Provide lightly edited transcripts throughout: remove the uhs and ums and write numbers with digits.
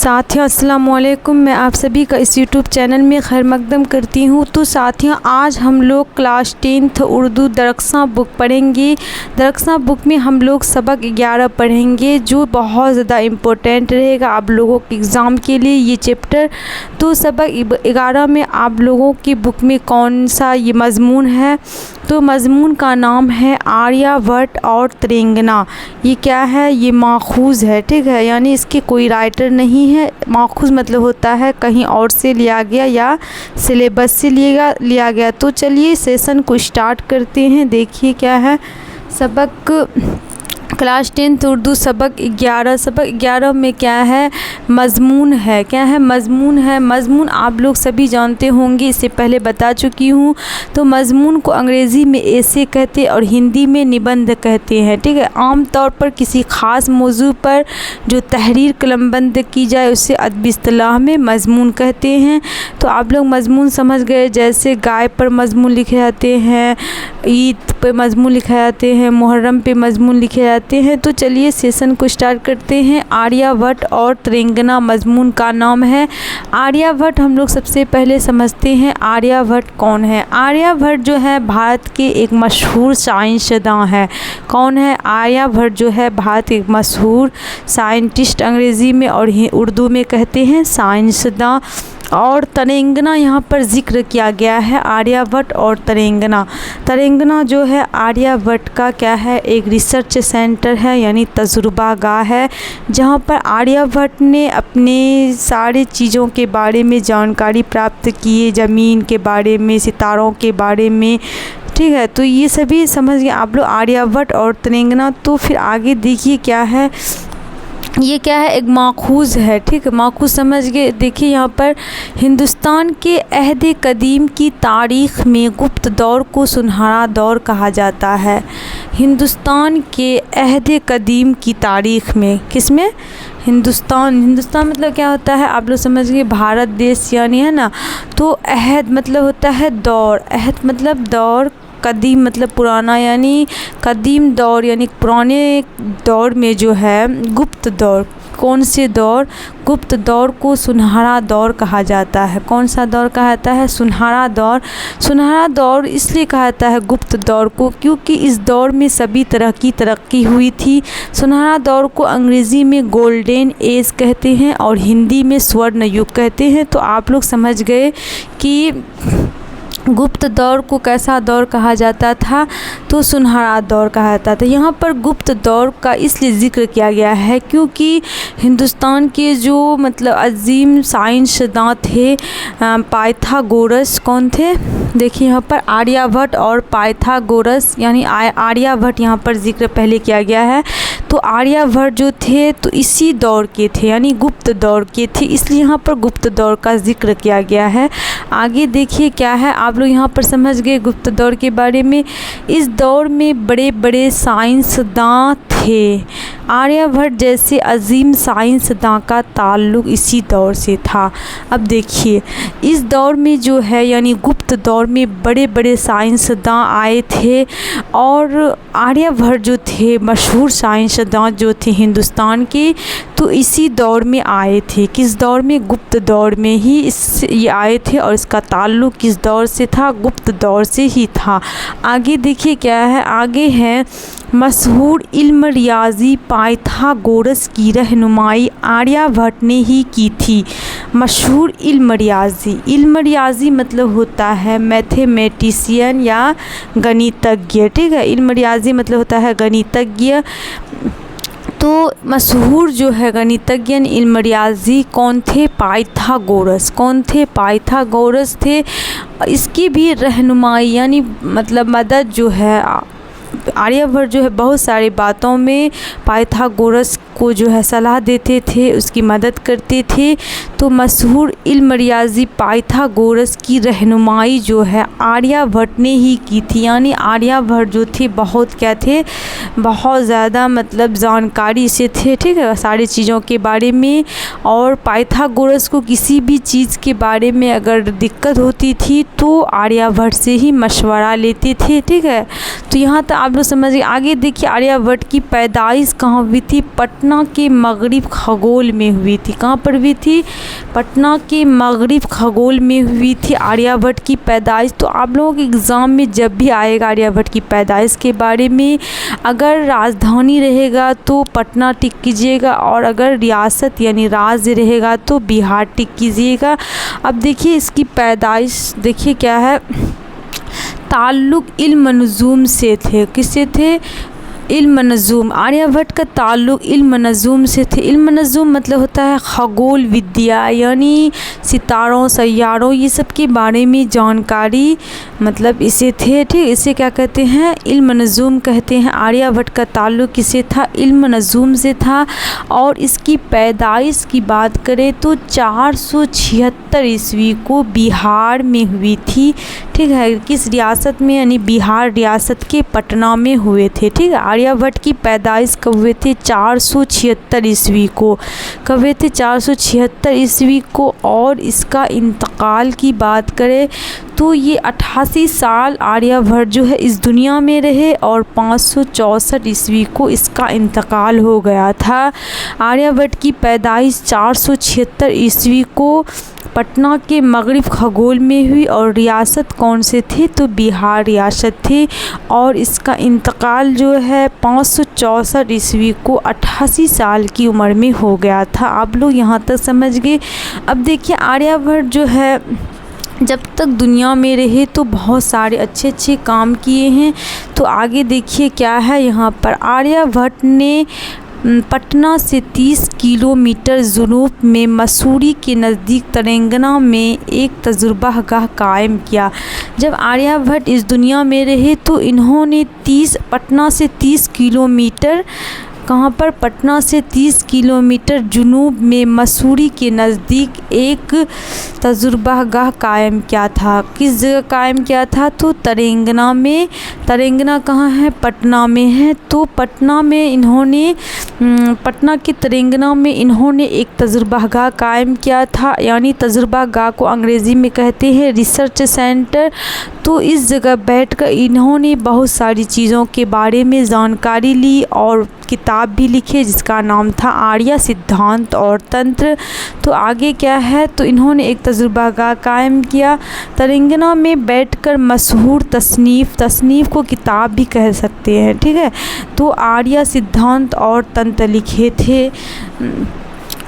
साथियों अस्सलाम वालेकुम, मैं आप सभी का इस यूट्यूब चैनल में खैर मकदम करती हूँ। तो साथियों, आज हम लोग क्लास 10th उर्दू दरख्सा बुक पढ़ेंगे। दरख्सा बुक में हम लोग सबक 11 पढ़ेंगे, जो बहुत ज़्यादा इम्पोर्टेंट रहेगा आप लोगों के एग्ज़ाम के लिए ये चैप्टर। तो सबक 11 में आप लोगों की बुक में कौन सा ये मज़मून है? तो मज़मून का नाम है आर्यभट्ट और तेलंगाना। ये क्या है? ये माखूज़ है, ठीक है, यानी इसके कोई राइटर नहीं है। माखूज़ मतलब होता है कहीं और से लिया गया या सिलेबस से लिया गया। तो चलिए सेशन को स्टार्ट करते हैं। देखिए क्या है सबक क्लास 10th उर्दू सबक 11। सबक 11 में क्या है? मज़मून है। क्या है? मज़मून है। मज़मून आप लोग सभी जानते होंगे, इससे पहले बता चुकी हूँ। तो मज़मून को अंग्रेज़ी में ऐसे कहते और हिंदी में निबंध कहते हैं, ठीक है। आम तौर पर किसी ख़ास मौजू पर जो तहरीर कलमबंद की जाए उसे अदबी इस्तिलाह में मज़मून कहते हैं। तो आप लोग मज़मून समझ गए, जैसे गाय पर मज़मून लिखे जाते हैं, ईद पे मज़मून लिखे जाते हैं, मुहर्रम पे मज़मून लिखे जाते हैं। तो चलिए सेशन को स्टार्ट करते हैं। आर्यभट्ट और तेलंगाना मज़मून का नाम है। आर्यभट्ट हम लोग सबसे पहले समझते हैं आर्यभट्ट कौन है। आर्यभट्ट जो है भारत के एक मशहूर साइंसदान है। कौन है? आर्यभट्ट जो है भारत के एक मशहूर साइंटिस्ट, अंग्रेज़ी में और उर्दू में कहते हैं साइंसदान। और तेलंगाना यहाँ पर ज़िक्र किया गया है, आर्यभट्ट और तेलंगाना। तेलंगाना जो है आर्यभट्ट का क्या है? एक रिसर्च सेंटर है, यानी तजुर्बागाह है, जहाँ पर आर्यभट्ट ने अपने सारी चीज़ों के बारे में जानकारी प्राप्त की है, ज़मीन के बारे में, सितारों के बारे में, ठीक है। तो ये सभी समझ गए आप लोग, आर्यभट्ट और तेलंगाना। तो फिर आगे देखिए क्या है, ये क्या है? एक माखूज़ है, ठीक है, माखूज़ समझ गए। देखिए यहाँ पर हिंदुस्तान के अहद कदीम की तारीख़ में गुप्त दौर को सुनहरा दौर कहा जाता है। हिंदुस्तान के अहद कदीम की तारीख़ में, किसमें? हिंदुस्तान मतलब क्या होता है आप लोग समझ गए, भारत देश यानी, है ना। तो अहद मतलब होता है दौर, अहद मतलब दौर, कदीम मतलब पुराना, यानी कदीम दौर यानी पुराने दौर में जो है गुप्त दौर। कौन से दौर? गुप्त दौर को सुनहरा दौर कहा जाता है। कौन सा दौर कहा जाता है? सुनहरा दौर। सुनहरा दौर इसलिए कहा जाता है गुप्त दौर को, क्योंकि इस दौर में सभी तरह की तरक्की हुई थी। सुनहरा दौर को अंग्रेज़ी में गोल्डन एज कहते हैं और हिंदी में स्वर्ण युग कहते हैं। तो आप लोग समझ गए कि गुप्त दौर को कैसा दौर कहा जाता था? तो सुनहरा दौर कहा जाता था। यहाँ पर गुप्त दौर का इसलिए ज़िक्र किया गया है क्योंकि हिंदुस्तान के जो मतलब अजीम साइंसदान थे पाइथागोरस। कौन थे? देखिए यहाँ पर आर्यभट्ट और पाइथागोरस, यानी आर्यभट्ट यहाँ पर ज़िक्र पहले किया गया है। तो आर्यभट्ट जो थे तो इसी दौर के थे, यानी गुप्त दौर के थे, इसलिए यहाँ पर गुप्त दौर का ज़िक्र किया गया है। आगे देखिए क्या है, आप लोग यहाँ पर समझ गए गुप्त दौर के बारे में। इस दौर में बड़े बड़े साइंसदान थे। आर्यभट्ट जैसे अजीम साइंसदान का ताल्लुक़ इसी दौर से था। अब देखिए इस दौर में जो है, यानी गुप्त दौर में बड़े बड़े साइंसदान आए थे और आर्यभट्ट जो थे मशहूर साइंसदान जो थे हिंदुस्तान के, तो इसी दौर में आए थे। किस दौर में? गुप्त दौर में ही ये आए थे और इसका ताल्लुक़ किस दौर से था? गुप्त दौर से ही था। आगे देखिए क्या है, आगे है मशहूर इल्म रियाज़ी पाइथागोरस की रहनुमाई आर्यभट्ट ने ही की थी। मशहूर इल्म रियाज़ी मतलब होता है मैथमेटिशियन या गणितज्ञ, ठीक है। इल्म रियाज़ी मतलब होता है गणितज्ञ। तो मशहूर जो है गणितज्ञ इल्म रियाज़ी कौन थे? पाइथागोरस। कौन थे? पाइथागोरस थे। इसकी भी रहनुमाई यानी मतलब मदद जो है आर्यभट्ट जो है बहुत सारी बातों में पाइथागोरस को जो है सलाह देते थे, उसकी मदद करते थे। तो मशहूर इल्म रियाज़ी पाइथागोरस की रहनुमाई जो है आर्यभट्ट ने ही की थी। यानी आर्यभट्ट जो थे बहुत क्या थे, बहुत ज़्यादा मतलब जानकारी से थे, ठीक है, सारी चीज़ों के बारे में। और पाइथागोरस को किसी भी चीज़ के बारे में अगर दिक्कत होती थी तो आर्यभट्ट से ही मशवरा लेते थे, ठीक है। तो यहाँ तक आप लोग समझिए। आगे देखिए आर्यभट्ट की पैदाइश कहाँ हुई थी? पटना के मगरिब खगोल में हुई थी। कहाँ पर हुई थी? पटना के मगरिब खगोल में हुई थी आर्यभट्ट की पैदाइश। तो आप लोगों के एग्ज़ाम में जब भी आएगा आर्यभट्ट की पैदाइश के बारे में, अगर राजधानी रहेगा तो पटना टिक कीजिएगा, और अगर रियासत यानी राज्य रहेगा तो बिहार टिक कीजिएगा। अब देखिए इसकी पैदाइश देखिए क्या है, ताल्लुक़ इल्म नजूम से थे। किससे थे? इल्म नजूम। आर्यभट्ट का ताल्लुक़ इल्म नजूम से थे। इल्म नजूम मतलब होता है खगोल विद्या, यानी सितारों, सैयारों, ये सब के बारे में जानकारी मतलब इसे थे, ठीक। इसे क्या कहते हैं? इल्म नजूम कहते हैं। आर्यभट्ट का ताल्लुक़ किससे था? इल्म नजूम से था। और इसकी पैदाइश की बात करें तो 476 ईस्वी को बिहार में हुई थी, ठीक है। किस रियासत में? यानी बिहार रियासत के पटना में हुए थे, ठीक है। आर्यभट्ट की पैदाइश कब हुए थे? 476 ईस्वी को। कब हुए थे? 476 ईस्वी को। और इसका इंतकाल की बात करें तो ये 88 साल आर्यभट्ट जो है इस दुनिया में रहे, और 564 ईस्वी को इसका इंतकाल हो गया था। आर्यभट्ट की पैदाइश 476 ईस्वी को पटना के मगरिब खगोल में हुई, और रियासत कौन से थे? तो बिहार रियासत थे। और इसका इंतकाल जो है 564 ईस्वी को 88 साल की उम्र में हो गया था। आप लोग यहाँ तक समझ गए। अब देखिए आर्यभट्ट जो है जब तक दुनिया में रहे तो बहुत सारे अच्छे अच्छे काम किए हैं। तो आगे देखिए क्या है यहाँ पर। आर्यभट्ट ने पटना से 30 किलोमीटर जुनूब में मसूरी के नज़दीक तेलंगाना में एक तजुर्बागाह कायम किया। जब आर्यभट्ट इस दुनिया में रहे तो इन्होंने पटना से 30 किलोमीटर, कहाँ पर? पटना से 30 किलोमीटर जुनूब में मसूरी के नज़दीक एक तजुर्बागाह कायम किया था। किस जगह कायम किया था? तो तेलंगाना में। तेलंगाना कहाँ है? पटना में है। तो पटना में इन्होंने पटना के तेलंगाना में इन्होंने एक तजुर्बागाह कायम किया था। यानी तजुर्बागाह को अंग्रेज़ी में कहते हैं रिसर्च सेंटर। तो इस जगह बैठकर इन्होंने बहुत सारी चीज़ों के बारे में जानकारी ली और किताब भी लिखे जिसका नाम था आर्य सिद्धांत और तंत्र। तो आगे क्या है? तो इन्होंने एक तजुर्बागाह कायम किया तेलंगाना में बैठकर मशहूर तसनीफ़ को किताब भी कह सकते हैं, ठीक है। तो आर्य सिद्धांत और तंत्र लिखे थे।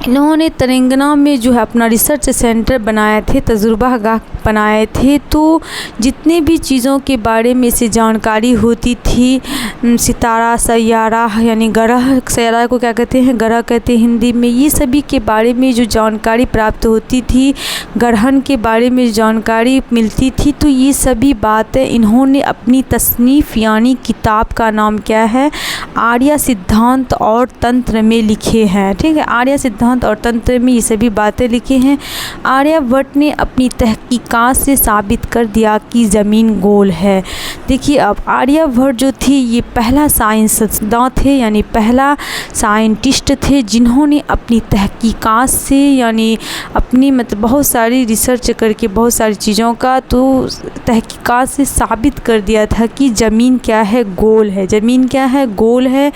इन्होंने तेलंगाना में जो है अपना रिसर्च सेंटर बनाए थे, तजुर्बागाह बनाए थे। तो जितने भी चीज़ों के बारे में से जानकारी होती थी, सितारा, सैयारा यानी ग्रह, सैयारा को क्या कहते हैं? ग्रह कहते हैं हिंदी में। ये सभी के बारे में जो जानकारी प्राप्त होती थी, ग्रहण के बारे में जानकारी मिलती थी, तो ये सभी बातें इन्होंने अपनी तसनीफ़ यानी किताब का नाम क्या है? आर्य सिद्धांत और तंत्र में लिखे हैं, ठीक है। आर्य सिद्धांत और तंत्र में ये सभी बातें लिखी हैं। आर्यभट्ट ने अपनी तहकीकात से साबित कर दिया कि ज़मीन गोल है। देखिए अब आर्यभट्ट जो थी ये पहला साइंसदान थे, यानी पहला साइंटिस्ट थे जिन्होंने अपनी तहकीकात से यानी अपनी मतलब बहुत सारी रिसर्च करके बहुत सारी चीज़ों का तो तहकीकात से साबित कर दिया था कि ज़मीन क्या है? गोल है। ज़मीन क्या है? गोल है।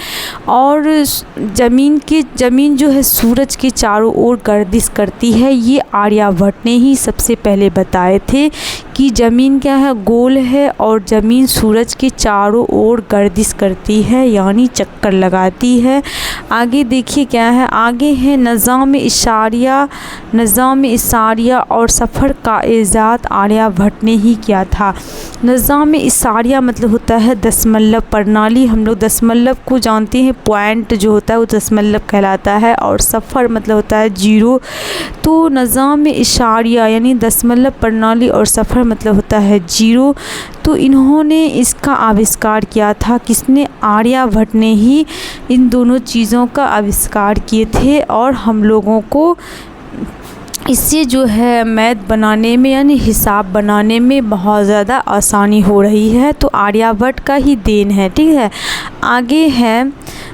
और ज़मीन जो है सूरज के चारों ओर गर्दिश करती है। ये आर्यभट्ट ने ही सबसे पहले बताए थे कि ज़मीन क्या है? गोल है और ज़मीन सूरज के चारों ओर गर्दिश करती है यानी चक्कर लगाती है। आगे देखिए क्या है, आगे है निज़ाम इशारिया और सफ़र का इजाद आर्यभट्ट ने ही किया था। निज़ाम इशारिया मतलब होता है दशमलव प्रणाली। हम लोग दशमलव को जानते हैं, पॉइंट जो होता है वो दशमलव कहलाता है, और सफ़र मतलब होता है जीरो। तो निज़ाम इशारिया यानी दशमलव प्रणाली और सफ़र मतलब होता है जीरो। तो इन्होंने इसका आविष्कार किया था। किसने? आर्यभट्ट ने ही इन दोनों चीज़ों का आविष्कार किए थे और हम लोगों को इससे जो है मैथ बनाने में यानी हिसाब बनाने में बहुत ज़्यादा आसानी हो रही है। तो आर्यभट्ट का ही देन है, ठीक है। आगे है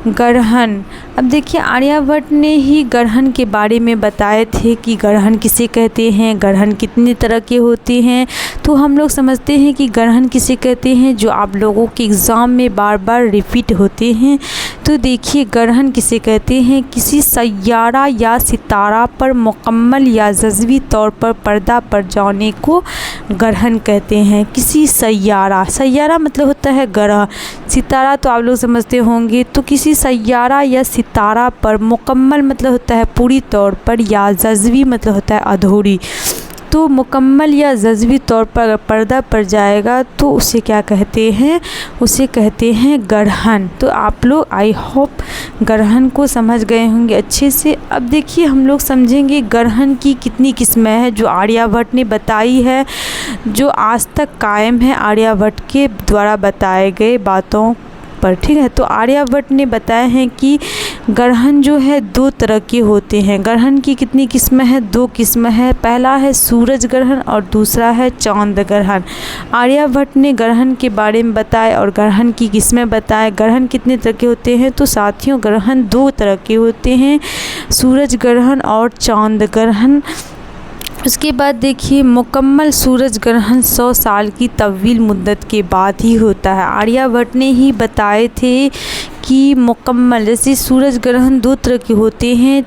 ग्रहण। अब देखिए आर्यभट्ट ने ही ग्रहण के बारे में बताए थे कि ग्रहण किसे कहते हैं, ग्रहण कितने तरह के होते हैं। तो हम लोग समझते हैं कि ग्रहण किसे कहते हैं, जो आप लोगों के एग्ज़ाम में बार बार रिपीट होते हैं। तो देखिए ग्रहण किसे कहते हैं, किसी सैयारा या सितारा पर मुकम्मल या जज़वी तौर पर पर्दा पड़ जाने को ग्रहण कहते हैं। किसी सैयारा, सैयारा मतलब होता है ग्रह, सितारा तो आप लोग समझते होंगे। तो किसी सैयारा या सितारा पर मुकम्मल मतलब होता है पूरी तौर पर, या जज़वी मतलब होता है अधूरी। तो मुकम्मल या जज़वी तौर पर अगर पर्दा पड़ जाएगा तो उसे क्या कहते हैं, उसे कहते हैं ग्रहण। तो आप लोग आई होप ग्रहण को समझ गए होंगे अच्छे से। अब देखिए हम लोग समझेंगे ग्रहण की कितनी किस्में हैं जो आर्यभट्ट ने बताई है, जो आज तक कायम है आर्यभट्ट के द्वारा बताए गए बातों पर, ठीक है। तो आर्यभट्ट ने बताया है कि ग्रहण जो है 2 तरह के होते हैं। ग्रहण की कितनी किस्में हैं, 2 किस्में हैं। पहला है सूरज ग्रहण और दूसरा है चांद ग्रहण। आर्यभट्ट ने ग्रहण के बारे में बताया और ग्रहण की किस्में बताए। ग्रहण कितने तरह के होते हैं, तो साथियों ग्रहण 2 तरह के होते हैं, सूरज ग्रहण और चांद ग्रहण। उसके बाद देखिए मुकम्मल सूरज ग्रहण 100 साल की तवील मुद्दत के बाद ही होता है। आर्यभट्ट ने ही बताए थे कि मुकम्मल, जैसे सूरज ग्रहण 2 तरह के होते हैं,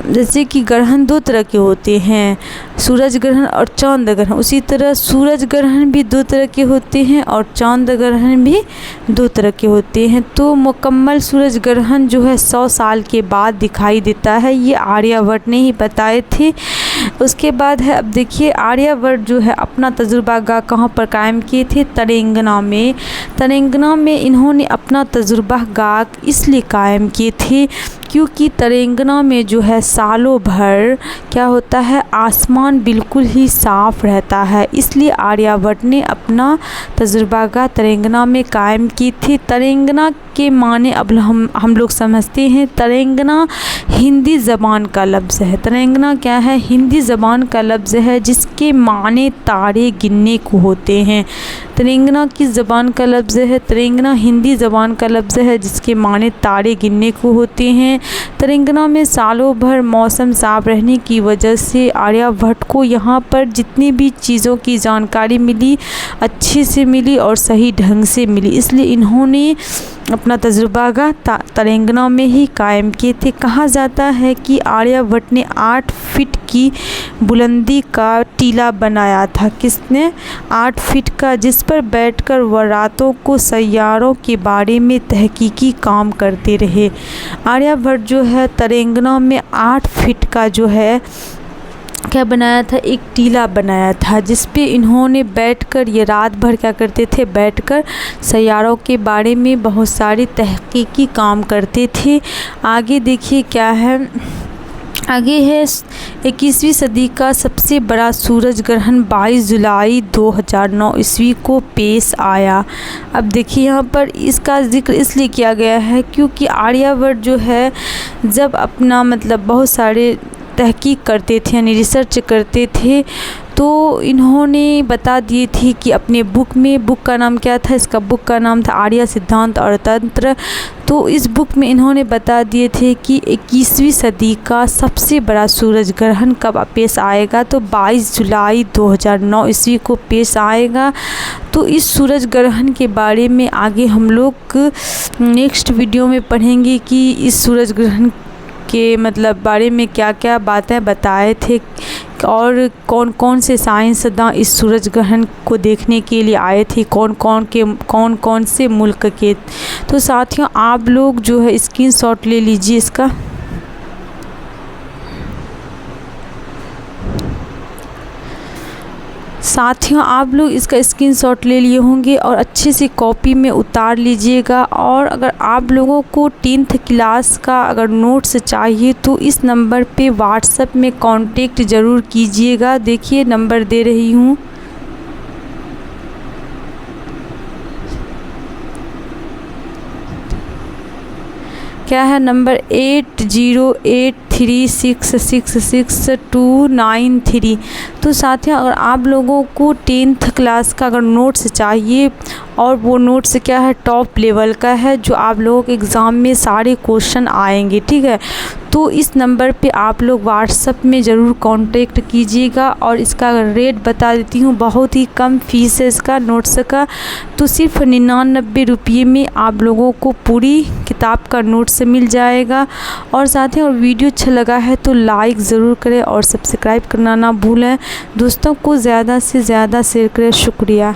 जैसे कि ग्रहण 2 तरह के होते हैं, सूरज ग्रहण और चांद ग्रहण। उसी तरह सूरज ग्रहण भी 2 तरह के होते हैं और चांद ग्रहण भी 2 तरह के होते हैं। तो मुकम्मल सूरज ग्रहण जो है 100 साल के बाद दिखाई देता है, ये आर्यभट्ट ने ही बताए थे। उसके बाद है, अब देखिए आर्यभट्ट जो है अपना तजुर्बागाह कहाँ पर कायम किए थे, तेलंगाना में। तेलंगाना में इन्होंने अपना तजुर्बागाह इसलिए कायम किए थे क्योंकि तेलंगाना में जो है सालों भर क्या होता है, आसमान बिल्कुल ही साफ़ रहता है। इसलिए आर्यभट्ट ने अपना तजुर्बागाह तेलंगाना में कायम की थी। तेलंगाना के माने अब हम लोग समझते हैं, तेलंगाना हिंदी ज़बान का लफ्ज़ है। तेलंगाना क्या है, हिंदी ज़बान का लफ्ज़ है जिसके माने तारे गिनने को होते हैं। तेलंगाना की ज़बान का लफ्ज़ है, तेलंगाना हिंदी ज़बान का लफ्ज़ है जिसके माने तारे गिनने को होते हैं। तेलंगाना में सालों भर मौसम साफ रहने की वजह से आर्यभट्ट को यहाँ पर जितनी भी चीज़ों की जानकारी मिली अच्छे से मिली और सही ढंग से मिली। इसलिए इन्होंने अपना तजुर्बागाह तेलंगाना में ही कायम किए थे। कहा जाता है कि आर्यभट्ट ने 8 फीट की बुलंदी का टीला बनाया था। किसने? 8 फीट का, जिस पर बैठकर वह रातों को सैयारों के बारे में तहकीकी काम करते रहे। आर्यभट्ट जो है तेलंगाना में 8 फीट का जो है क्या बनाया था, एक टीला बनाया था जिस पे इन्होंने बैठकर ये रात भर क्या करते थे, बैठकर सैयारों के बारे में बहुत सारी तहकीकी काम करते थे। आगे देखिए क्या है, आगे है 21वीं सदी का सबसे बड़ा सूरज ग्रहण 22 जुलाई 2009 ईस्वी को पेश आया। अब देखिए यहाँ पर इसका जिक्र इसलिए किया गया है क्योंकि आर्यभट्ट जो है जब अपना मतलब बहुत सारे तहकीक करते थे यानी रिसर्च करते थे तो इन्होंने बता दिए थे कि अपने बुक में, बुक का नाम क्या था, इसका बुक का नाम था आर्य सिद्धांत और तंत्र। तो इस बुक में इन्होंने बता दिए थे कि 21वीं सदी का सबसे बड़ा सूरज ग्रहण कब पेश आएगा, तो 22 जुलाई 2009 ईस्वी को पेश आएगा। तो इस सूरज ग्रहण के बारे में आगे हम लोग नेक्स्ट वीडियो में पढ़ेंगे कि इस सूरज ग्रहण के मतलब बारे में क्या क्या बातें बताए थे और कौन कौन से साइंसदान इस सूरज ग्रहण को देखने के लिए आए थे, कौन कौन से मुल्क के। तो साथियों आप लोग जो है स्क्रीनशॉट ले लीजिए इसका। साथियों आप लोग इसका स्क्रीनशॉट ले लिए होंगे और अच्छे से कॉपी में उतार लीजिएगा। और अगर आप लोगों को 10th क्लास का अगर नोट्स चाहिए तो इस नंबर पे व्हाट्सएप में कांटेक्ट ज़रूर कीजिएगा। देखिए नंबर दे रही हूँ, क्या है, नंबर 8083666293। तो साथियों, अगर आप लोगों को 10th क्लास का अगर नोट्स चाहिए और वो नोट्स क्या है, टॉप लेवल का है, जो आप लोगों के एग्ज़ाम में सारे क्वेश्चन आएंगे, ठीक है, तो इस नंबर पे आप लोग व्हाट्सएप में ज़रूर कांटेक्ट कीजिएगा। और इसका रेट बता देती हूँ, बहुत ही कम फीस है इसका नोट्स का। तो सिर्फ 99 रुपये में आप लोगों को पूरी किताब का नोट्स मिल जाएगा। और साथ ही और वीडियो अच्छा लगा है तो लाइक ज़रूर करें और सब्सक्राइब करना ना भूलें। दोस्तों को ज़्यादा से ज़्यादा शेयर करें। शुक्रिया।